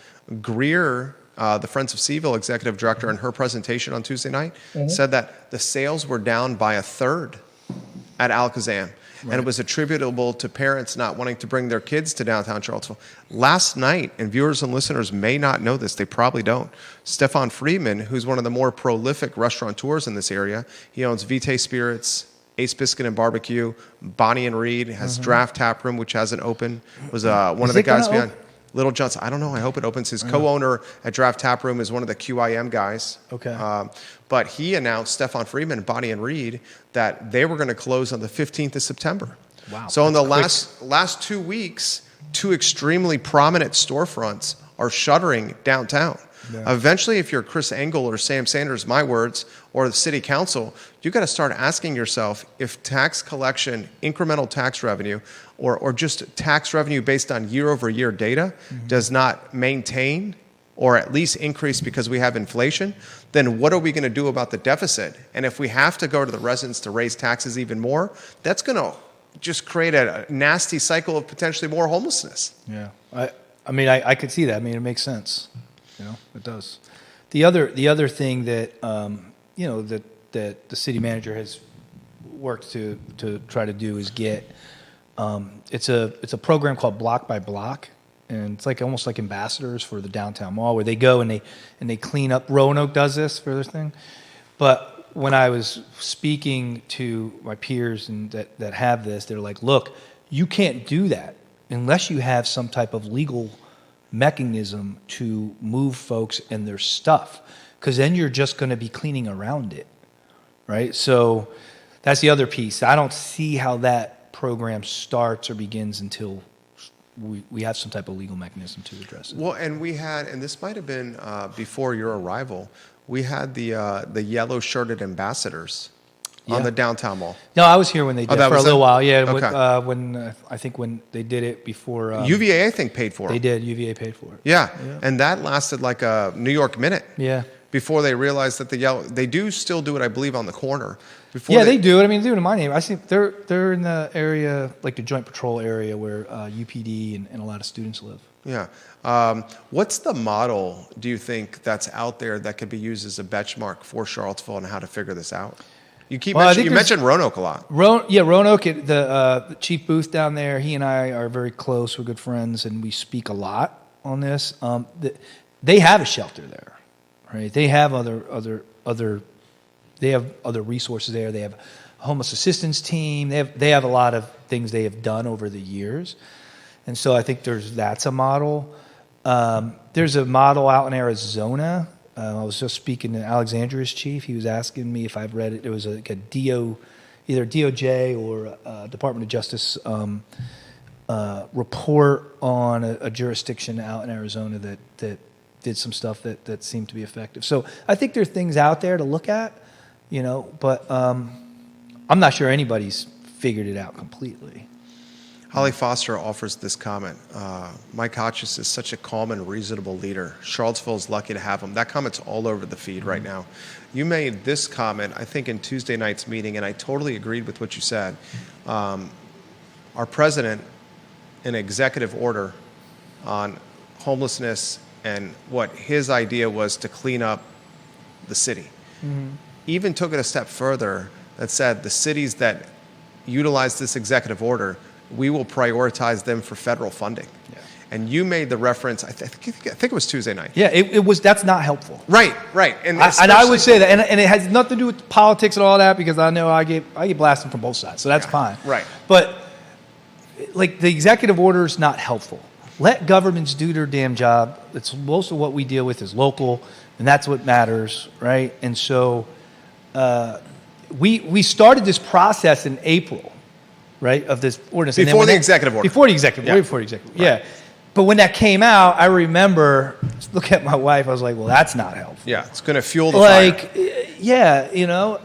Greer, the Friends of CVille executive director, in her presentation on Tuesday night, said that the sales were down by 1/3 at Alakazam. and it was attributable to parents not wanting to bring their kids to downtown Charlottesville. Last night, and viewers and listeners may not know this, they probably don't, Stefan Friedman, who's one of the more prolific restaurateurs in this area, he owns Vitae Spirits, Ace Biscuit and Barbecue, Bonnie and Reed, has Draft Tap Room, which hasn't opened, was one of the guys behind Little John's. I don't know. I hope it opens. His co-owner at Draft Tap Room is one of the QIM guys. Okay. But he announced, Stefan Friedman and Bonnie and Reed, that they were going to close on the 15th of September. Wow. So in the last 2 weeks, 2 extremely prominent storefronts are shuttering downtown. Yeah. Eventually, if you're Chris Engel or Sam Sanders, my words, or the city council, you got to start asking yourself if tax collection, incremental tax revenue, or just tax revenue based on year-over-year data does not maintain or at least increase because we have inflation, then what are we going to do about the deficit? And if we have to go to the residents to raise taxes even more, that's going to just create a nasty cycle of potentially more homelessness. Yeah, I mean, I could see that. I mean, it makes sense. You know, it does. The other thing that you know that the city manager has worked to try to do is get it's a program called Block by Block, and it's like almost like ambassadors for the downtown mall where they go and they clean up. Roanoke does this for their thing, but when I was speaking to my peers and that have this, they're like, look, you can't do that unless you have some type of legal mechanism to move folks and their stuff, because then you're just going to be cleaning around it, right? So that's the other piece. I don't see how that program starts or begins until we have some type of legal mechanism to address it. Well, and we had, and this might have been before your arrival, we had the yellow-shirted ambassadors on the downtown mall. No, I was here when they did it for a little while. Yeah, okay. When I think when they did it before. UVA, I think, paid for it. They did. UVA paid for it. Yeah, and that lasted like a New York minute. Yeah. Before they realized that they do still do it, I believe, on the corner. They do it. I mean, they do it in my name. I see they're in the area, like the Joint Patrol area, where UPD and a lot of students live. Yeah. What's the model, do you think, that's out there that could be used as a benchmark for Charlottesville and how to figure this out? You mentioned Roanoke a lot. Roanoke, the Chief Booth down there, he and I are very close. We're good friends, and we speak a lot on this. They have a shelter there, right? They have other resources there. They have a homeless assistance team. They have a lot of things they have done over the years, and so I think that's a model. There's a model out in Arizona. I was just speaking to Alexandria's chief. He was asking me if I've read it. It was like either DOJ or Department of Justice report on a jurisdiction out in Arizona that did some stuff that seemed to be effective. So I think there are things out there to look at, you know, but I'm not sure anybody's figured it out completely. Holly Foster offers this comment. Mike Kochis is such a calm and reasonable leader. Charlottesville is lucky to have him. That comment's all over the feed right now. You made this comment, I think, in Tuesday night's meeting, and I totally agreed with what you said. Our president, an executive order on homelessness and what his idea was to clean up the city, even took it a step further that said the cities that utilize this executive order, we will prioritize them for federal funding. Yeah. And you made the reference, I think it was Tuesday night. Yeah, it was. That's not helpful. Right. And I would say that, and it has nothing to do with politics and all that, because I know I get blasted from both sides, so that's fine. Right. But like the executive order is not helpful. Let governments do their damn job. It's most of what we deal with is local, and that's what matters, right? And so we started this process in April. Right, of this ordinance. Before the executive order. Before the executive order. Right. Yeah. But when that came out, I remember, look at my wife, I was like, well, that's not helpful. Yeah, it's going to fuel the fire. Yeah, you know,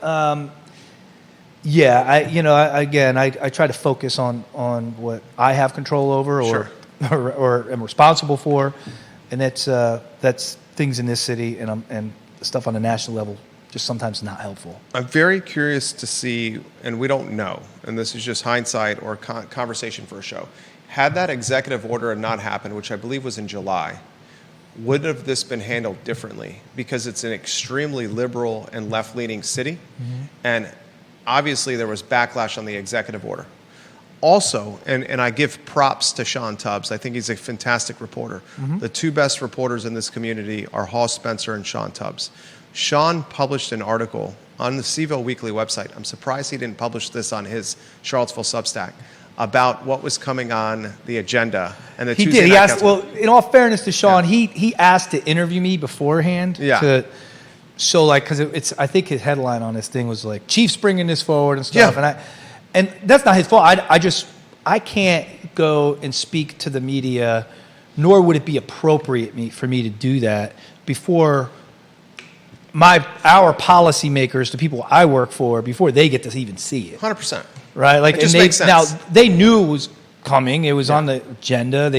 I try to focus on what I have control over or am responsible for, and that's things in this city and stuff on a national level. Just sometimes not helpful. I'm very curious to see, and we don't know, and this is just hindsight or conversation for a show. Had that executive order not happened, which I believe was in July, would have this been handled differently? Because it's an extremely liberal and left-leaning city, and obviously there was backlash on the executive order. Also, and I give props to Sean Tubbs. I think he's a fantastic reporter. The two best reporters in this community are Hall Spencer and Sean Tubbs. Sean published an article on the CVille Weekly website. I'm surprised he didn't publish this on his Charlottesville Substack about what was coming on the agenda. And he did. He asked. Well, in all fairness to Sean, he asked to interview me beforehand. Yeah. So because it's, I think his headline on this thing was like Chiefs bringing this forward and stuff, and that's not his fault. I can't go and speak to the media, nor would it be appropriate for me to do that before our policymakers, the people I work for, before they get to even see it. 100%. Right? Like, it just makes sense. Now they knew it was coming. It was on the agenda.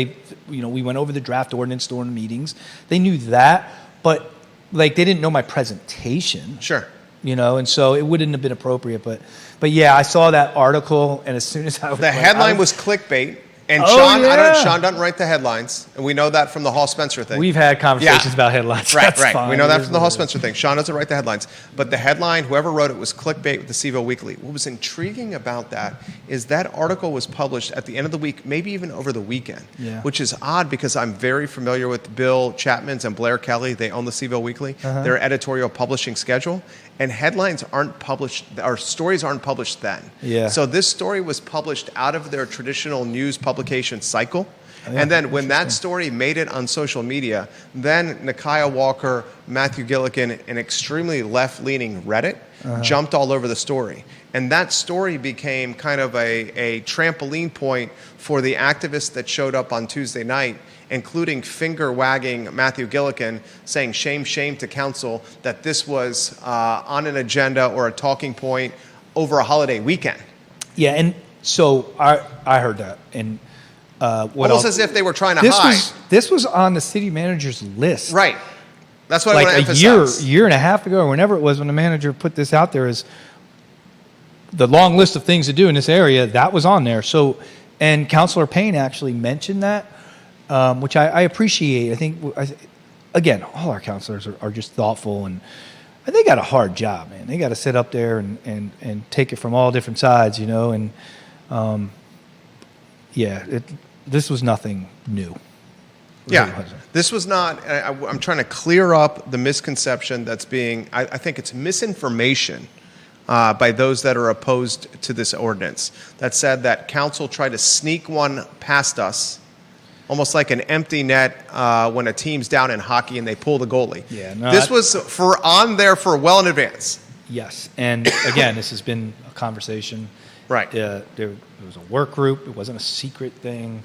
We went over the draft ordinance during the meetings. They knew that, but they didn't know my presentation. Sure. And so it wouldn't have been appropriate. But yeah, I saw that article, and as soon as the headline was clickbait. And Sean doesn't write the headlines, and we know that from the Hall Spencer thing. We've had conversations about headlines. Right. Fine. We know that from the Hall Spencer thing. Sean doesn't write the headlines. But the headline, whoever wrote it, was clickbait with the CVille Weekly. What was intriguing about that is that article was published at the end of the week, maybe even over the weekend, which is odd because I'm very familiar with Bill Chapman's and Blair Kelly. They own the CVille Weekly, their editorial publishing schedule. And headlines aren't published, or stories aren't published then. Yeah. So this story was published out of their traditional news publication cycle. And then when that story made it on social media, then Nakia Walker, Matthew Gillikin, an extremely left-leaning Reddit, jumped all over the story. And that story became kind of a trampoline point for the activists that showed up on Tuesday night, including finger-wagging Matthew Gillikin, saying shame, shame to council that this was on an agenda or a talking point over a holiday weekend. Yeah, and so I heard that. And almost as if they were trying to hide. This was on the city manager's list. Right. That's what I want to a emphasize. year and a half ago, or whenever it was, when the manager put this out there as the long list of things to do in this area, that was on there. So, and Councilor Payne actually mentioned that, which I appreciate. I think, again, all our councilors are just thoughtful, and they got a hard job, man. They got to sit up there and take it from all different sides, and this was nothing new. This was not, I'm trying to clear up the misconception that's I think it's misinformation by those that are opposed to this ordinance that said that council tried to sneak one past us, almost like an empty net when a team's down in hockey and they pull the goalie. This was on there for well in advance. Yes, and again, this has been a conversation. Right. There was a work group. It wasn't a secret thing.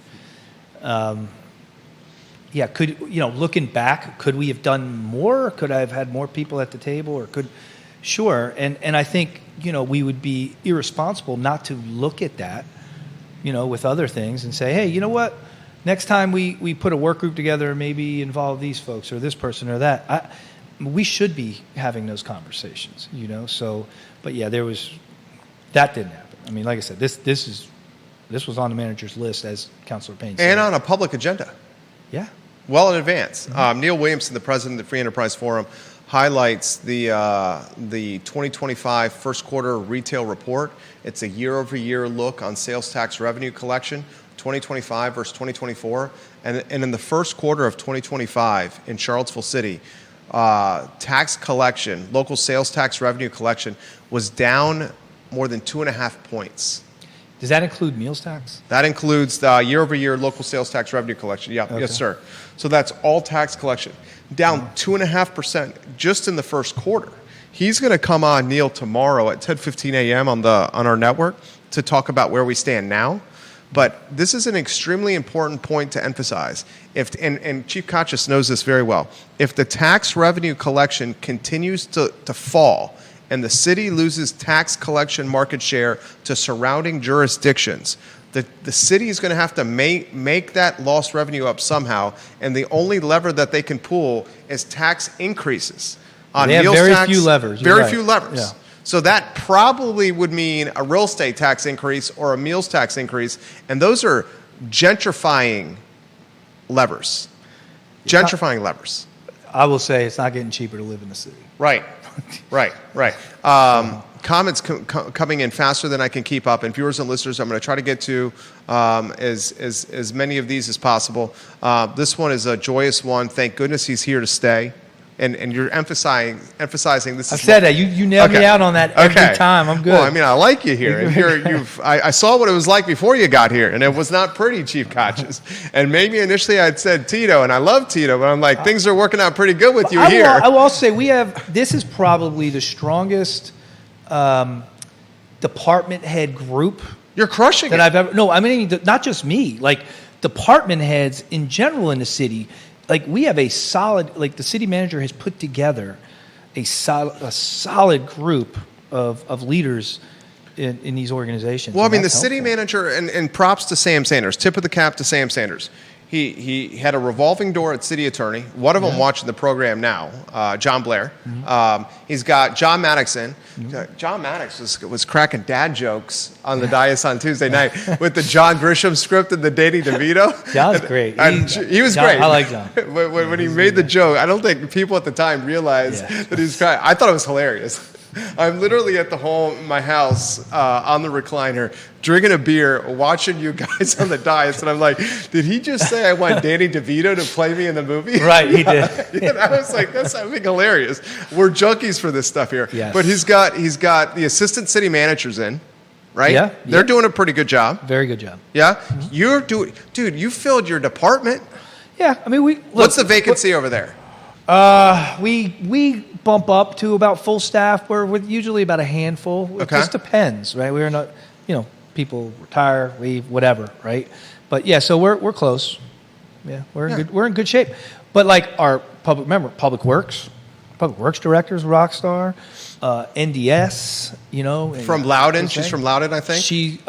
Looking back, could we have done more? Could I have had more people at the table? Or sure. And I think, we would be irresponsible not to look at that, with other things and say, hey, you know what? Next time we put a work group together, maybe involve these folks or this person or that. We should be having those conversations, So, but yeah, that didn't happen. I mean, like I said, this was on the manager's list, as Councilor Payne said. And on a public agenda. Yeah. Well in advance. Neil Williamson, the president of the Free Enterprise Forum, highlights the 2025 first quarter retail report. It's a year-over-year look on sales tax revenue collection, 2025 versus 2024. And in the first quarter of 2025 in Charlottesville City, tax collection, local sales tax revenue collection, was down more than 2.5 points. Does that include meals tax? That includes the year-over-year local sales tax revenue collection. Yeah, okay. Yes, sir. So that's all tax collection. Down 2.5% just in the first quarter. He's going to come on, Neil, tomorrow at 10:15 a.m. on our network to talk about where we stand now. But this is an extremely important point to emphasize. And Chief Kochis knows this very well. If the tax revenue collection continues to fall, and the city loses tax collection market share to surrounding jurisdictions, the city is going to have to make that lost revenue up somehow, and the only lever that they can pull is tax increases. On they have meals very tax, few levers. Very few levers. Yeah. So that probably would mean a real estate tax increase or a meals tax increase, and those are gentrifying levers. Gentrifying levers. I will say it's not getting cheaper to live in the city. Right. comments coming in faster than I can keep up. And viewers and listeners, I'm going to try to get to as many of these as possible. This one is a joyous one. Thank goodness he's here to stay. And you're emphasizing this. I said that you nailed me out on that every time. I'm good. Well, I mean, I like you here. And I saw what it was like before you got here, and it was not pretty, Chief Kochis. And maybe initially I'd said Tito, and I love Tito, but I'm like, things are working out pretty good with you here. I will also say this is probably the strongest department head group. You're crushing that it. I've ever. No, I mean not just me. Like department heads in general in the city. Like we have a solid, like the city manager has put together a solid group of leaders in these organizations. Well, I mean, the city manager, and props to Sam Sanders, tip of the cap to Sam Sanders. He had a revolving door at city attorney. One of them watching the program now, John Blair. Mm-hmm. He's got John Maddox in. Mm-hmm. John Maddox was cracking dad jokes on the dais on Tuesday night with the John Grisham script and the Danny DeVito. John's great. He was great. I like John. When he made the joke, I don't think people at the time realized that he was crying. I thought it was hilarious. I'm literally at my house on the recliner, drinking a beer, watching you guys on the dais, and I'm like, did he just say I want Danny DeVito to play me in the movie? Right, he did. And I was like, that's I think hilarious. We're junkies for this stuff here. Yes. But he's got the assistant city managers in, right? Yeah. They're doing a pretty good job. Very good job. Yeah? Mm-hmm. Dude, you filled your department. Yeah, I mean what's the vacancy over there? We bump up to about full staff. We're with usually about a handful. It just depends, right? We're not, people retire, leave, whatever, right? But yeah, so we're close. Yeah, we're in good shape. But like our public works director's rock star, NDS, from Loudon. She's from Loudon, I think.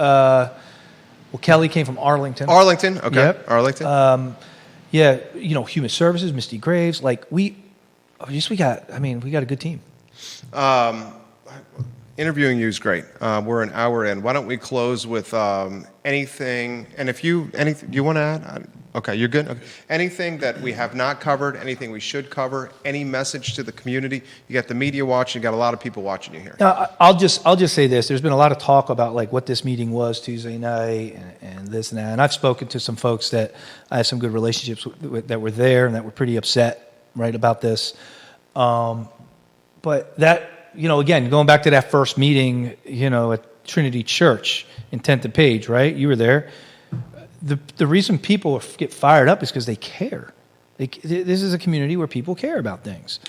Kelly came from Arlington. Arlington, okay. Yep. Arlington. Yeah, Human Services, Misty Graves. Like we got a good team. Interviewing you is great. We're an hour in. Why don't we close with anything? And do you want to add? Okay, you're good. Okay. Anything that we have not covered? Anything we should cover? Any message to the community? You got the media watching. You got a lot of people watching you here. I'll just say this. There's been a lot of talk about like what this meeting was Tuesday night and this and that. And I've spoken to some folks that I have some good relationships with that were there and that were pretty upset, right, about this. But that, again, going back to that first meeting, at Trinity Church in 10th and Page, right? You were there. The reason people get fired up is because they care. This is a community where people care about things.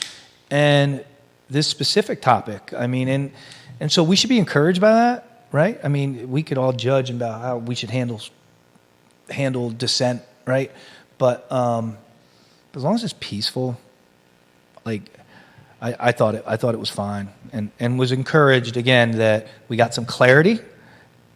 And this specific topic, I mean, and so we should be encouraged by that, right? I mean, we could all judge about how we should handle dissent, right? But as long as it's peaceful, like I thought it was fine, and was encouraged again that we got some clarity,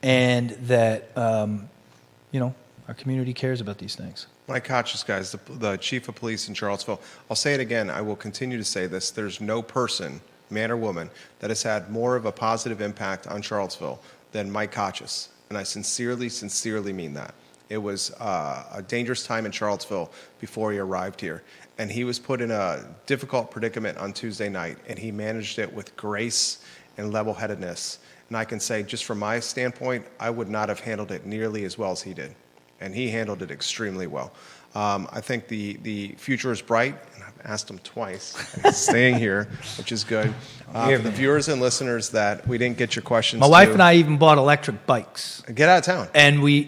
and that our community cares about these things. Mike Kochis, guys, the chief of police in Charlottesville. I'll say it again. I will continue to say this. There's no person, man or woman, that has had more of a positive impact on Charlottesville than Mike Kochis, and I sincerely, sincerely mean that. It was a dangerous time in Charlottesville before he arrived here. And he was put in a difficult predicament on Tuesday night, and he managed it with grace and level-headedness. And I can say, just from my standpoint, I would not have handled it nearly as well as he did. And he handled it extremely well. I think the future is bright, and I've asked him twice. He's staying here, which is good. For the viewers and listeners that we didn't get your questions My wife and I even bought electric bikes. Get out of town. And we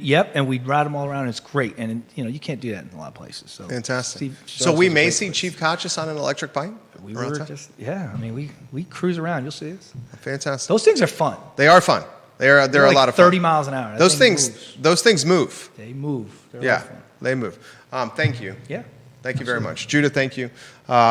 ride them all around, and it's great. And, you can't do that in a lot of places. So fantastic. So we may see Chief Kochis on an electric bike? We cruise around. You'll see us. Fantastic. Those things are fun. They are fun. They're like a lot of fun. 30 miles an hour. Those things move. They move. They're yeah, they move. Thank you. Yeah. Thank you very much. Judah, thank you.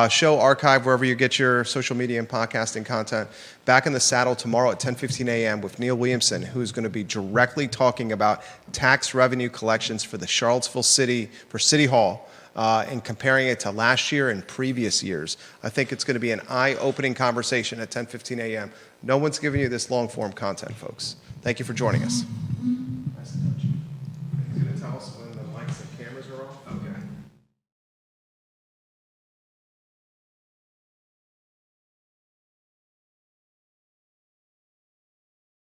Show archive wherever you get your social media and podcasting content. Back in the saddle tomorrow at 10:15 a.m. with Neil Williamson, who's going to be directly talking about tax revenue collections for the Charlottesville City, for City Hall, and comparing it to last year and previous years. I think it's going to be an eye-opening conversation at 10:15 a.m. No one's giving you this long-form content, folks. Thank you for joining us. Nice to touch you. He's going to tell us when the lights and cameras are off? Okay.